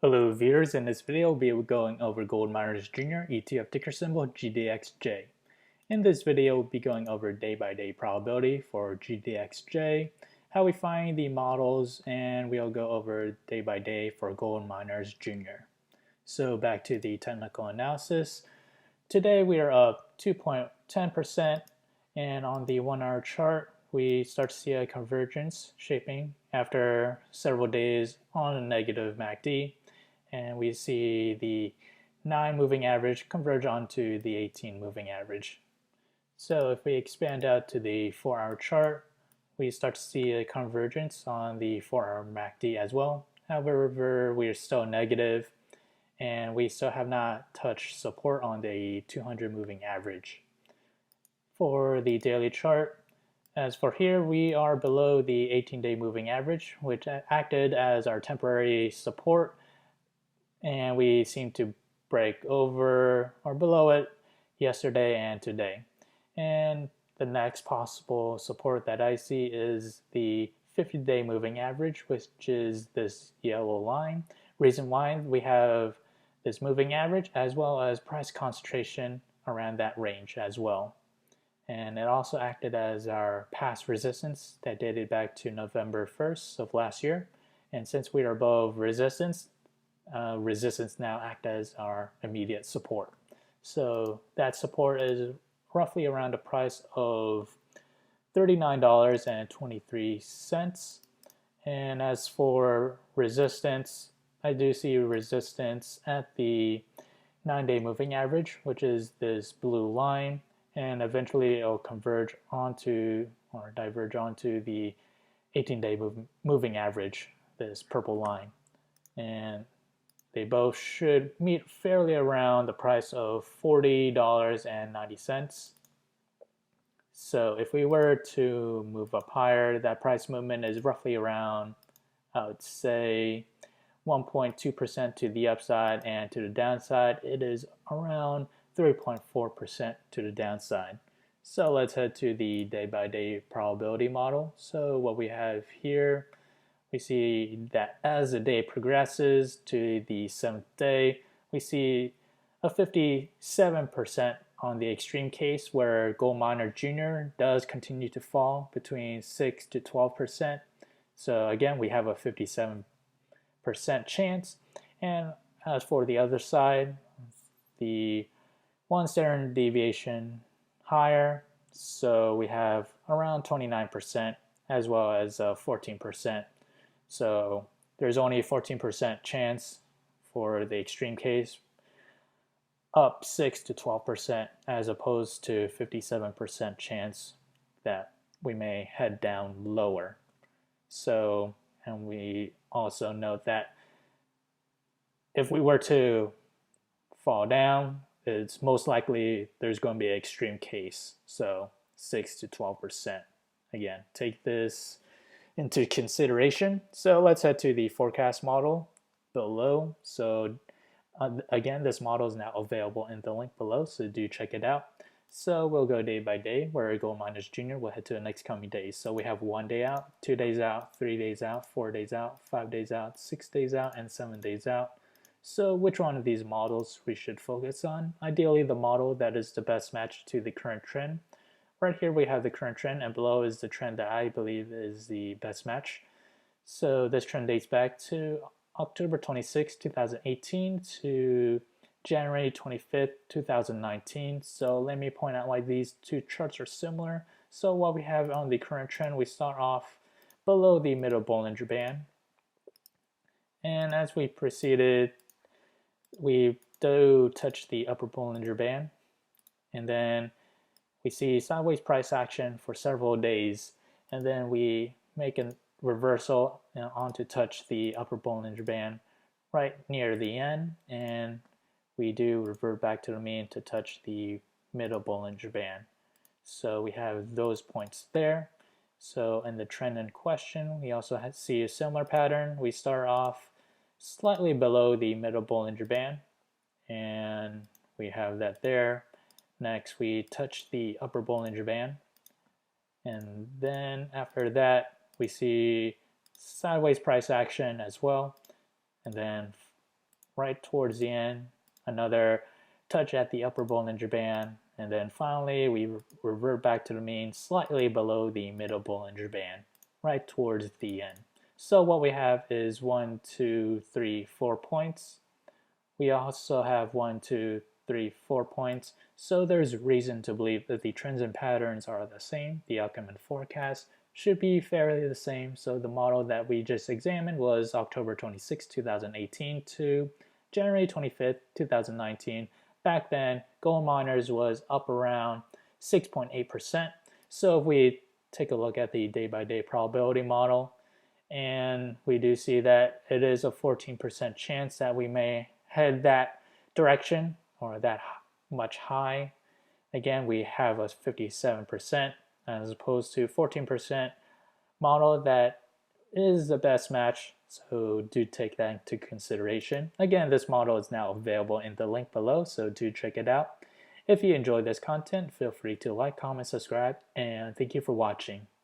Hello viewers, in this video we'll be going over Gold Miners Jr. ETF ticker symbol GDXJ. In this video we'll be going over day-by-day probability for GDXJ, how we find the models, and we'll go over day-by-day for Gold Miners Jr. So back to the technical analysis. Today we are up 2.10%, and on the 1 hour chart we start to see a convergence shaping after several days on a negative MACD. And we see the 9 moving average converge onto the 18 moving average. So if we expand out to the 4 hour chart, we start to see a convergence on the 4 hour MACD as well. However, we are still negative and we still have not touched support on the 200 moving average. For the daily chart, as for here, we are below the 18-day moving average, which acted as our temporary support, and we seem to break over or below it yesterday and today. And the next possible support that I see is the 50-day moving average, which is this yellow line. Reason why we have this moving average as well as price concentration around that range as well. And it also acted as our past resistance that dated back to November 1st of last year. And since we are above resistance, resistance now acts as our immediate support. So that support is roughly around a price of $39.23. And as for resistance, I do see resistance at the 9-day moving average, which is this blue line. And eventually it'll converge onto or diverge onto the 18-day moving average, this purple line. And they both should meet fairly around the price of $40.90. So if we were to move up higher, that price movement is roughly around, I would say, 1.2% to the upside, and to the downside it is around 3.4% to the downside. So let's head to the day-by-day probability model. So what we have here, we see that as the day progresses to the 7th day, we see a 57% on the extreme case where Gold Miner Jr. does continue to fall between 6 to 12%. So again, we have a 57% chance. And as for the other side, the 1 standard deviation higher, so we have around 29% as well as 14%. So there's only a 14% chance for the extreme case, up 6 to 12%, as opposed to 57% chance that we may head down lower. So, and we also note that if we were to fall down, it's most likely there's going to be an extreme case, so 6 to 12%. Again, take this into consideration. So let's head to the forecast model below. So again, this model is now available in the link below, so do check it out. So we'll go day by day, where Gold Miners Jr. will head to the next coming days. So we have 1 day out, 2 days out, 3 days out, 4 days out, 5 days out, 6 days out, and 7 days out. So which one of these models we should focus on? Ideally, the model that is the best match to the current trend. Right here we have the current trend, and below is the trend that I believe is the best match. So this trend dates back to October 26, 2018 to January 25th, 2019. So let me point out why these two charts are similar. So what we have on the current trend, we start off below the middle Bollinger Band. And as we proceeded, we do touch the upper Bollinger Band, and then we see sideways price action for several days, and then we make a reversal on to touch the upper Bollinger Band right near the end, and we do revert back to the mean to touch the middle Bollinger Band. So we have those points there. So in the trend in question, we also see a similar pattern. We start off slightly below the middle Bollinger Band, and we have that there. Next, we touch the upper Bollinger Band, and then after that, we see sideways price action as well, and then right towards the end, another touch at the upper Bollinger Band, and then finally we revert back to the mean slightly below the middle Bollinger Band, right towards the end. So what we have is 1, 2, 3, 4 points. We also have 1, 2, 3, 4 points. So there's reason to believe that the trends and patterns are the same. The outcome and forecast should be fairly the same. So the model that we just examined was October 26, 2018 to January 25th, 2019. Back then, gold miners was up around 6.8%. So if we take a look at the day-by-day probability model, and we do see that it is a 14% chance that we may head that direction or that much high. Again, we have a 57% as opposed to 14% model that is the best match, so do take that into consideration. Again, this model is now available in the link below, so do check it out. If you enjoyed this content, feel free to like, comment, subscribe, and thank you for watching.